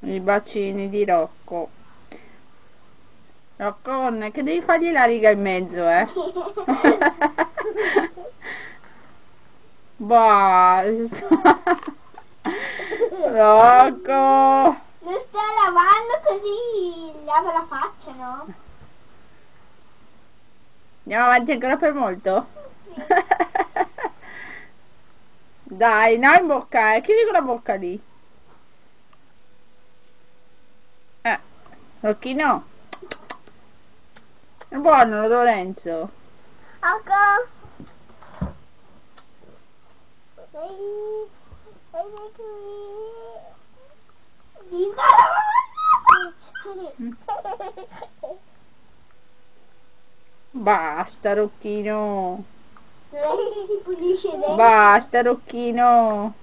I bacini di Rocco. Rocco, non è che devi fargli la riga in mezzo, eh? Basta. Rocco. Lo sta lavando così lava la faccia, no? Andiamo avanti ancora per molto? Sì. Dai, no in bocca, chiudi quella bocca lì. Rocchino. È buono, Lorenzo. Ecco. Sei qui. Viva la Basta, Rocchino. si pulisce dentro. Basta, Rocchino.